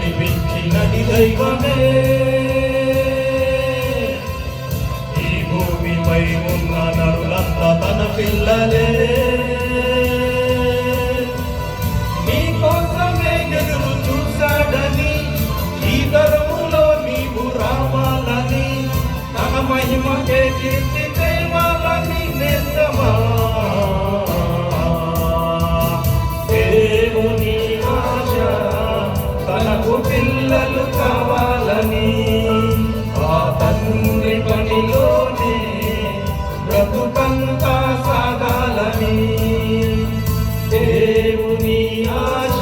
నడిపించినది దైవమే. ఈ భూమిపై ఉన్న నరులంతా తన పిల్లలే. నీ కోసమే ఎదురు చూశాడని, ఈ తరములో నీవు రావాలని, తన మహిమకే కీర్తి తేవాలని నేస్తమా. దేవుని ఆశ తనకు పిల్లలు కావాలని, ఆ తండ్రి పనిలోనే బ్రతుకంతా సాగాలని. దేవుని ఆశ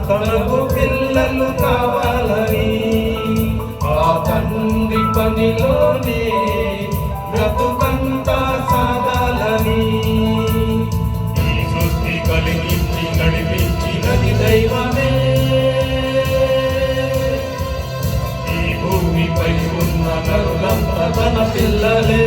తనకు పిల్లలు కావాలని, ఆ తండ్రి పనిలోనే బ్రతుకంతా సాగాలని. ఈ సృష్టి కలిగించి నడిపించినది దైవమే. ఈ భూమిపై ఉన్న నరులంతా తన పిల్లలే.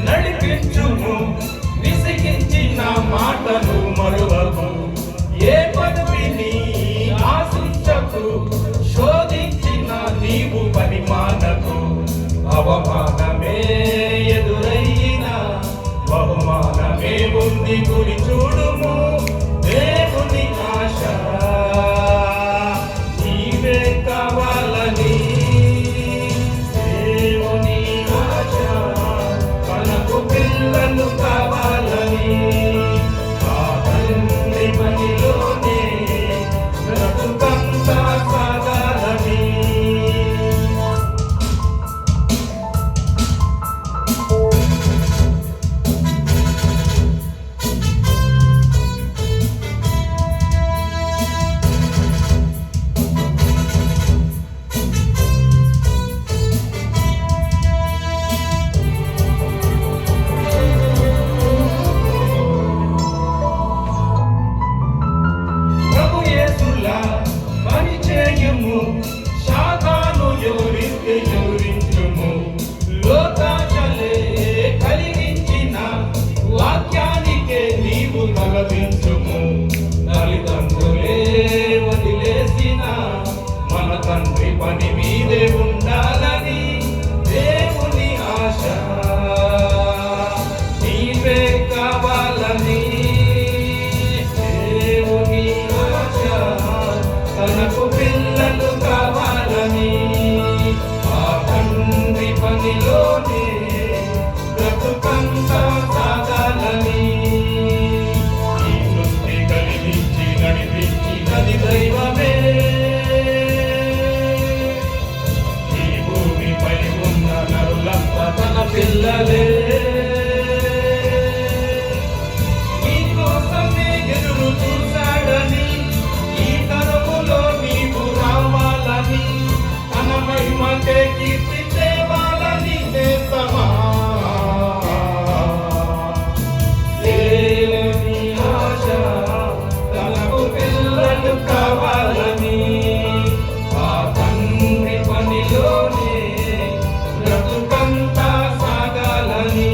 నడిపించుము, విసిగించిన మాటను మరువకు, ఏ పదవిని ఆశించకు, శోధించిన నీవు పరిమాణకు. అవమానమే ఎదురైన బహుమానమే ఉంది, గురి చూడుము. దేవుని ఆశ నీవే కావాలని, పిల్లలు కావాలని, ఆ తండ్రి పనిలోనే బ్రతుకంతా సాగాలని. శాతాను ఎదురించుము, లోకాశలే కలిగించిన వాక్యానికే నీవు తలదించుము. తల్లిదండ్రులే వదిలేసిన మన తండ్రి పని మీదే ఉండాలని, దేవుని ఆశ నీవే కావాలని. దేవుని ఆశ తనకు పిల్లలు కావాలని, ఆ తండ్రి పనిలోనే బ్రతుకంతా సాగాలని. ఈ సృష్టి కలిగించి నడిపించినది దైవమే. ఈ భూమిపై ఉన్న నరులంతా తన పిల్లలే. నీ కోసమే ఎదురు చూశాడని, ఈ తరములో నీవు రావాలని, తన మహిమకే కీర్తి తేవాలని నేస్తమా. దేవుని ఆశ తనకు పిల్లలు కావాలని, ఆ తండ్రి పనిలోనే బ్రతుకంతా సాగాలని.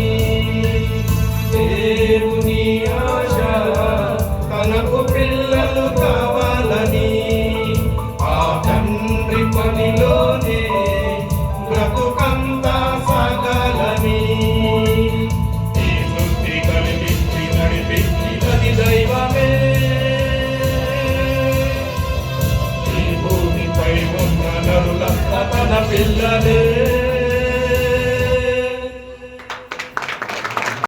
దేవుని ఆశ తనకు పిల్లలు కావాలని, ఆ తండ్రి పనిలోనే బ్రతుకంతా సాగాలని. ఈ సృష్టి కలిగించి నడిపించినది దైవమే. ఈ భూమిపై ఉన్న నరులంతా తన పిల్లలే.